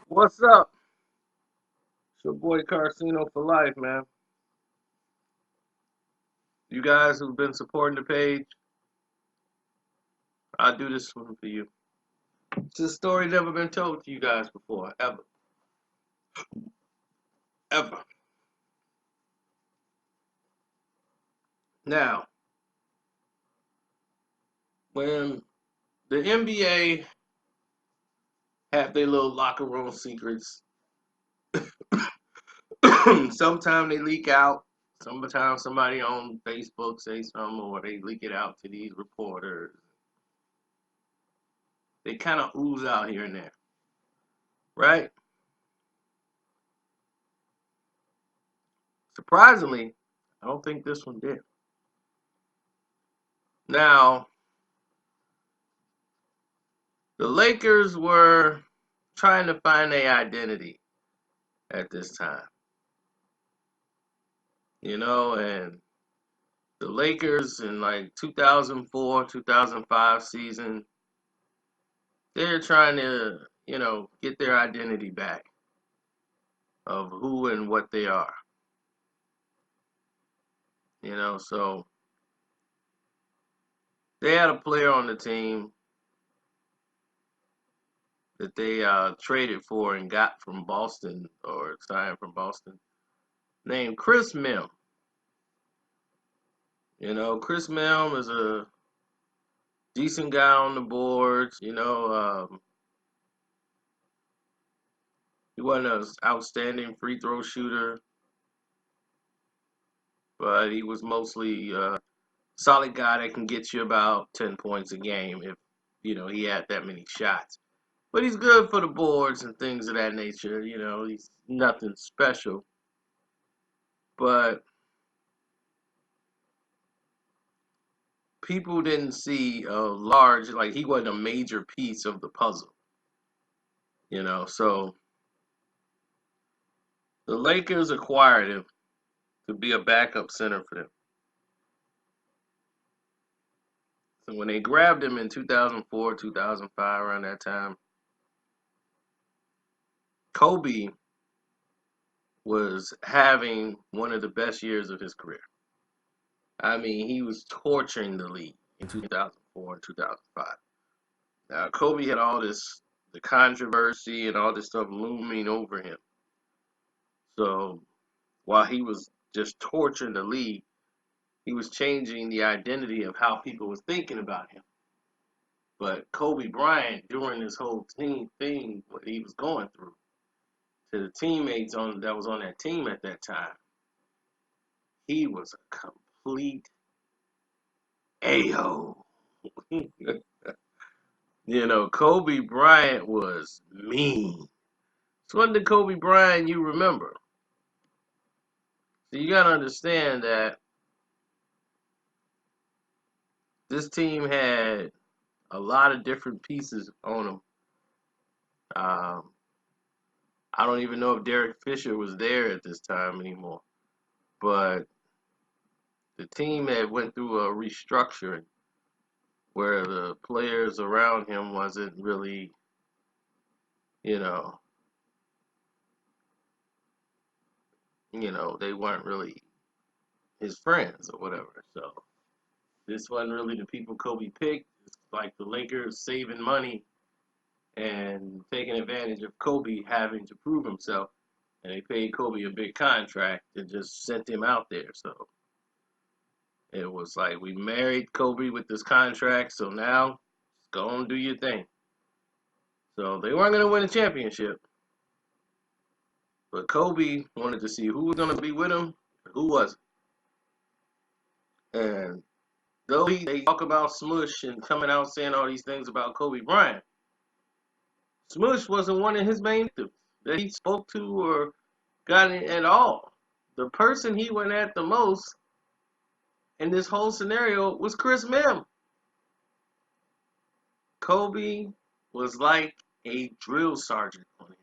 What's up? It's your boy Carcino for life, man. You guys who've been supporting the page, I do this one for you. It's a story never been told to you guys before, ever, ever. Now, when the NBA have their little locker room secrets, sometimes they leak out. Sometimes somebody on Facebook say something, or they leak it out to these reporters. They kind of ooze out here and there, right? Surprisingly, I don't think this one did. Now, the Lakers were trying to find their identity at this time, and the Lakers in like 2004, 2005 season, they're trying to, get their identity back of who and what they are, so they had a player on the team that they traded for and got from Boston or signed from Boston named Chris Mihm. Chris Mihm is a decent guy on the boards. He wasn't an outstanding free throw shooter, but he was mostly a solid guy that can get you about 10 points a game if, he had that many shots. But he's good for the boards and things of that nature. He's nothing special. But people didn't see a large, like he wasn't a major piece of the puzzle, So the Lakers acquired him to be a backup center for them. So when they grabbed him in 2004, 2005, around that time, Kobe was having one of the best years of his career. I mean, he was torching the league in 2004 and 2005. Now, Kobe had the controversy and all this stuff looming over him. So while he was just torching the league, he was changing the identity of how people was thinking about him. But Kobe Bryant, during this whole team thing, what he was going through, to the teammates that was on that team at that time, he was a complete a-hole. Kobe Bryant was mean. So what the Kobe Bryant you remember? So you gotta understand that this team had a lot of different pieces on them. Um, I don't even know if Derek Fisher was there at this time anymore, but the team had went through a restructuring where the players around him wasn't really, you know, they weren't really his friends or whatever. So this wasn't really the people Kobe picked. It's like the Lakers saving money and taking advantage of Kobe having to prove himself. And they paid Kobe a big contract and just sent him out there. So it was like we married Kobe with this contract, so now go and do your thing. So they weren't going to win a championship, but Kobe wanted to see who was going to be with him and who wasn't. And though they talk about Smush and coming out saying all these things about Kobe Bryant, Smush wasn't one of his main victims that he spoke to or got in at all. The person he went at the most in this whole scenario was Chris Mihm. Kobe was like a drill sergeant on him.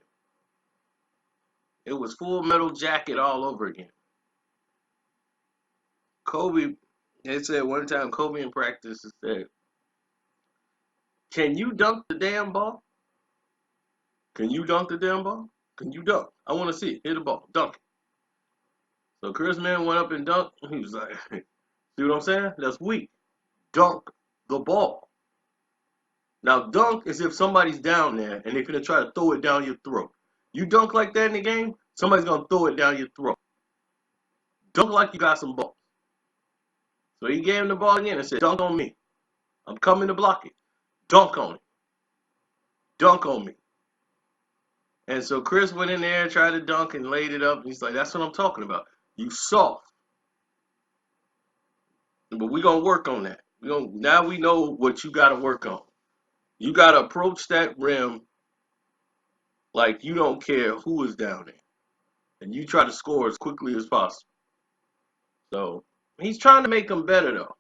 It was Full Metal Jacket all over again. Kobe, they said one time Kobe in practice said, "Can you dunk the damn ball?" Can you dunk the damn ball? Can you dunk? I want to see it. Hit the ball. Dunk it. So Chris Mihm went up and dunked. He was like, see what I'm saying? That's weak. Dunk the ball. Now, dunk is if somebody's down there and they're going to try to throw it down your throat. You dunk like that in the game, somebody's going to throw it down your throat. Dunk like you got some balls. So he gave him the ball again and said, dunk on me. I'm coming to block it. Dunk on it. Dunk on me. And so Chris went in there, tried to dunk, and laid it up. And he's like, that's what I'm talking about. You soft. But we're going to work on that. Now we know what you got to work on. You got to approach that rim like you don't care who is down there. And you try to score as quickly as possible. So he's trying to make him better, though.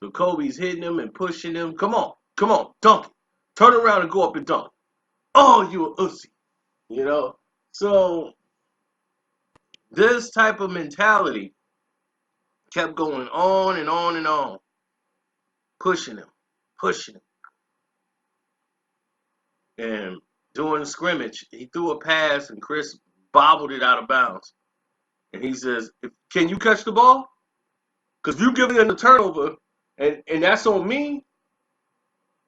So Kobe's hitting him and pushing him. Come on, dunk it. Turn around and go up and dunk. Oh, you a ussy. You know? So this type of mentality kept going on and on and on. Pushing him. And during the scrimmage, he threw a pass and Chris bobbled it out of bounds. And he says, can you catch the ball? Because you giving him the turnover, and that's on me,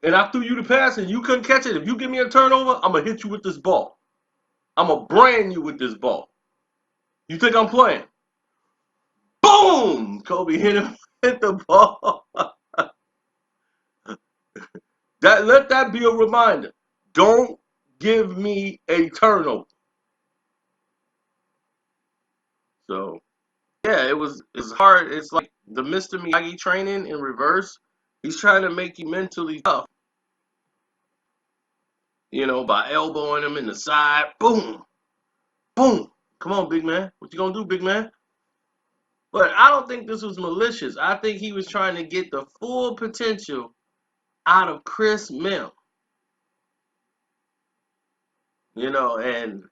and I threw you the pass and you couldn't catch it. If you give me a turnover, I'm going to hit you with this ball. I'm going to brand you with this ball. You think I'm playing? Boom! Kobe hit the ball. Let that be a reminder. Don't give me a turnover. So, yeah, it's hard. It's like the Mr. Miyagi training in reverse. He's trying to make you mentally tough. You know, by elbowing him in the side. Boom. Boom. Come on, big man. What you gonna do, big man? But I don't think this was malicious. I think he was trying to get the full potential out of Chris Mihm. You know, and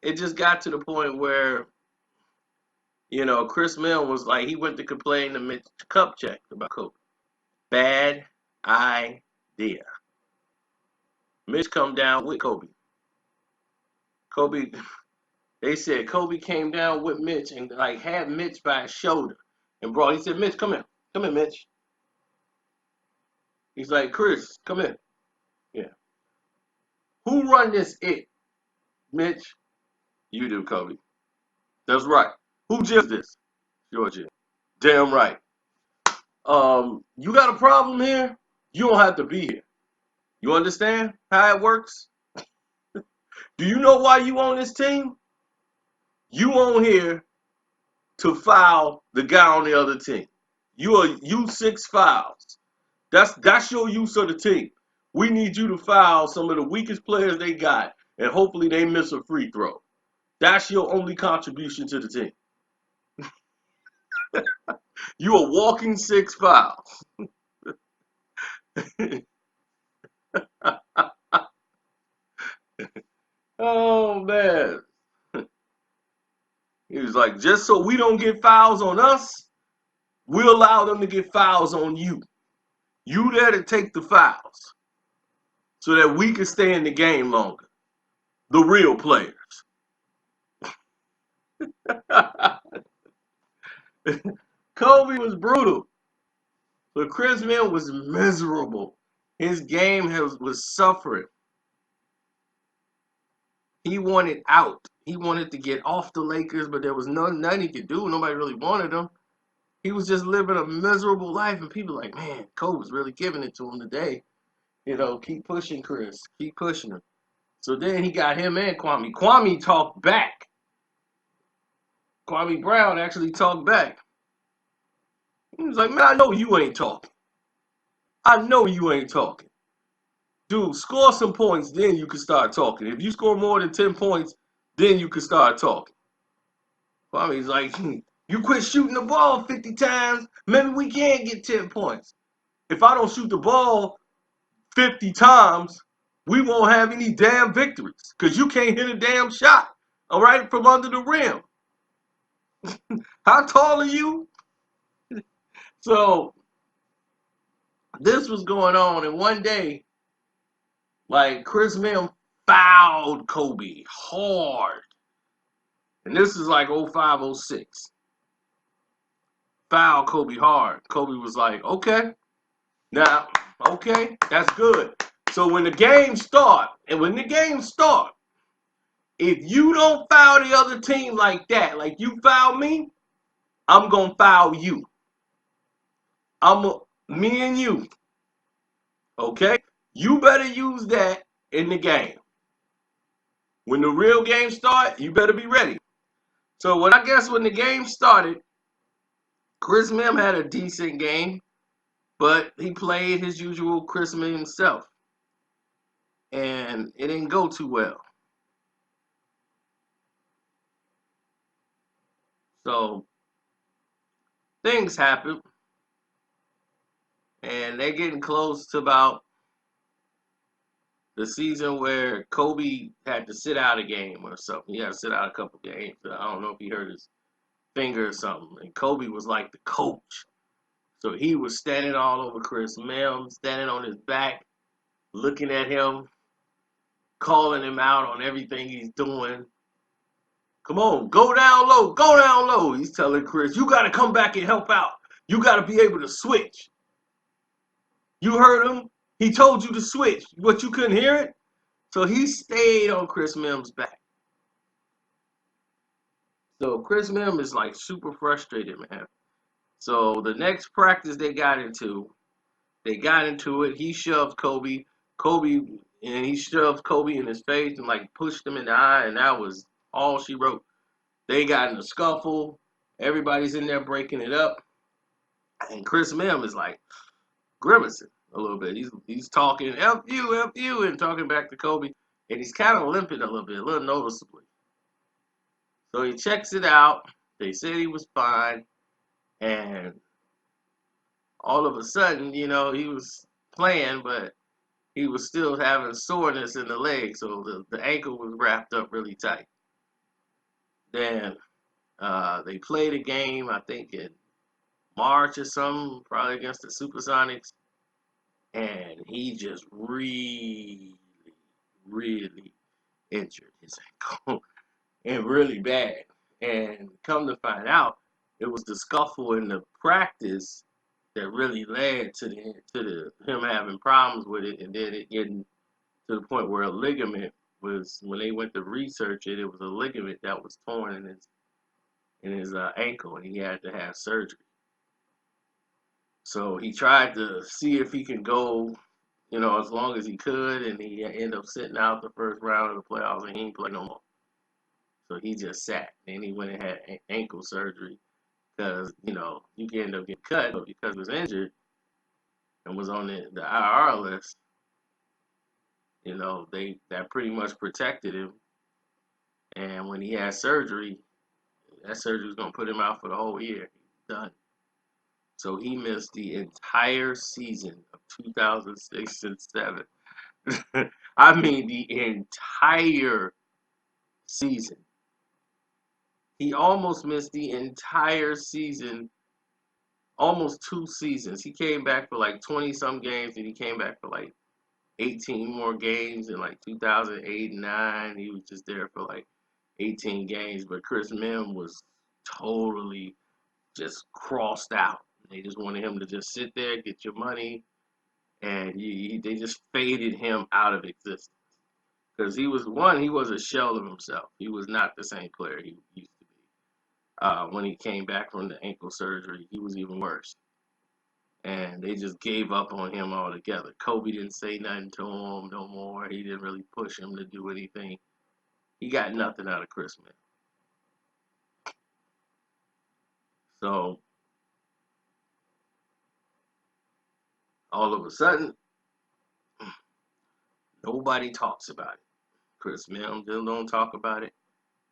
it just got to the point where, you know, Chris Mihm was like, he went to complain to Mitch Kupchak about Kobe. Bad idea. Mitch come down with Kobe. They said Kobe came down with Mitch and like had Mitch by his shoulder and he said, Mitch, come here. Come here, Mitch. He's like, Chris, come here. Yeah. Who run this it? Mitch? You do, Kobe. That's right. Who just this? Georgia. Damn right. You got a problem here? You don't have to be here. You understand how it works? Do you know why you on this team? You on here to foul the guy on the other team. You 6 fouls. That's your use of the team. We need you to foul some of the weakest players they got, and hopefully they miss a free throw. That's your only contribution to the team. You are walking 6 fouls. Oh man. He was like, just so we don't get fouls on us, we'll allow them to get fouls on you. You there to take the fouls so that we can stay in the game longer. The real players. Kobe was brutal. But Chris Mihm was miserable. His game was suffering. He wanted out. He wanted to get off the Lakers, but there was nothing he could do. Nobody really wanted him. He was just living a miserable life, and people like, man, Kobe's really giving it to him today. You know, keep pushing Chris. Keep pushing him. So then he got him and Kwame. Kwame talked back. Kwame Brown actually talked back. He was like, man, I know you ain't talking. I know you ain't talking. Dude, score some points, then you can start talking. If you score more than 10 points, then you can start talking. Kwame's like, you quit shooting the ball 50 times, maybe we can get 10 points. If I don't shoot the ball 50 times, we won't have any damn victories because you can't hit a damn shot, all right, from under the rim. How tall are you? So this was going on, and one day Like Chris Mihm fouled Kobe hard. And this is like 05, 06. Fouled Kobe hard. Kobe was like, okay, now, okay, that's good. So when the game start, if you don't foul the other team like that, like you foul me, I'm gonna foul you. Me and you, okay? You better use that in the game. When the real game start, you better be ready. So when the game started, Chris Mihm had a decent game, but he played his usual Chris Mihm himself, and it didn't go too well. So things happen, and they're getting close to about the season where Kobe had to sit out a game or something. He had to sit out a couple games. I don't know if he hurt his finger or something. And Kobe was like the coach. So he was standing all over Chris Mihm, standing on his back, looking at him, calling him out on everything he's doing. Come on, go down low, go down low. He's telling Chris, you got to come back and help out. You got to be able to switch. You heard him? He told you to switch, but you couldn't hear it? So he stayed on Chris Mihm's back. So Chris Mihm is like super frustrated, man. So the next practice they got into it. He shoved Kobe. He shoved Kobe in his face and like pushed him in the eye, and that was all she wrote. They got in a scuffle. Everybody's in there breaking it up, and Chris Mihm is like grimacing a little bit. He's talking F you, and talking back to Kobe, and he's kind of limping a little noticeably. So he checks it out. They said he was fine, and all of a sudden, he was playing, but he was still having soreness in the leg, so the ankle was wrapped up really tight. Then they played a game, I think in March or something, probably against the Supersonics, and he just really, really injured his ankle, and really bad. And come to find out, it was the scuffle in the practice that really led to him having problems with it, and then it getting to the point where a ligament was, when they went to research it, it was a ligament that was torn in his ankle, and he had to have surgery. So he tried to see if he could go, as long as he could, and he ended up sitting out the first round of the playoffs, and he didn't play no more. So he just sat. Then he went and had ankle surgery because, you can end up getting cut, but because he was injured and was on the IR list, that pretty much protected him. And when he had surgery, that surgery was going to put him out for the whole year. He's done. So he missed the entire season of 2006 and 7. I mean, the entire season. He almost missed the entire season, almost 2 seasons. He came back for like 20 some games, and he came back for like 18 more games in like 2008 and 9. He was just there for like 18 games, but Chris Mihm was totally just crossed out. They just wanted him to just sit there, get your money, and they just faded him out of existence. Because he was a shell of himself. He was not the same player he used to be. When he came back from the ankle surgery, he was even worse. And they just gave up on him altogether. Kobe didn't say nothing to him no more. He didn't really push him to do anything. He got nothing out of Chris Mihm. So all of a sudden, nobody talks about it. Chris Mihm still don't talk about it.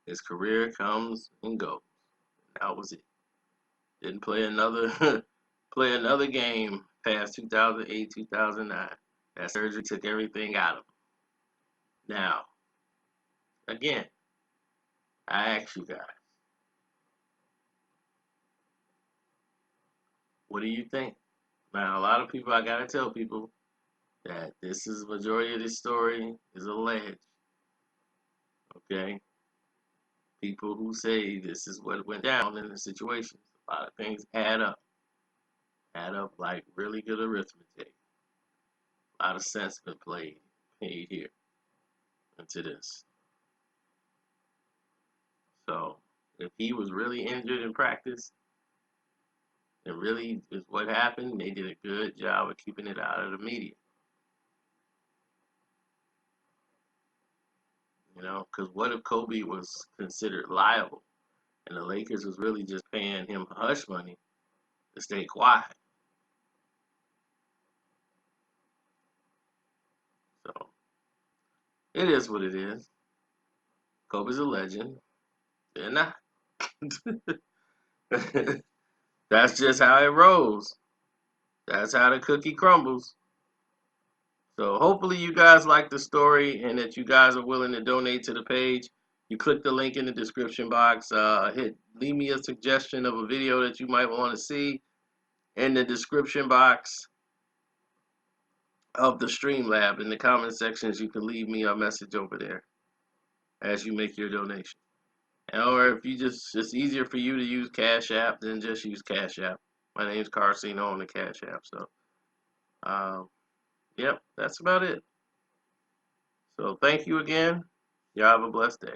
His career comes and goes. That was it. Didn't play another play another game past 2008, 2009. That surgery took everything out of him. Now, again, I ask you guys, what do you think? Now, a lot of people, I gotta tell people, that this is the majority of this story is alleged. Okay? People who say this is what went down in the situation. A lot of things add up. Add up like really good arithmetic. A lot of sense been paid here into this. So if he was really injured in practice, it really is what happened. They did a good job of keeping it out of the media. You know, because what if Kobe was considered liable and the Lakers was really just paying him hush money to stay quiet? So it is what it is. Kobe's a legend. They're not. That's just how it rolls. That's how the cookie crumbles. So hopefully you guys like the story and that you guys are willing to donate to the page. You click the link in the description box. Leave me a suggestion of a video that you might want to see in the description box of the Streamlab. In the comment sections, you can leave me a message over there as you make your donation. Or if you it's easier for you to use Cash App, then just use Cash App. My name's Carcino on the Cash App. So, yep, that's about it. So thank you again. Y'all have a blessed day.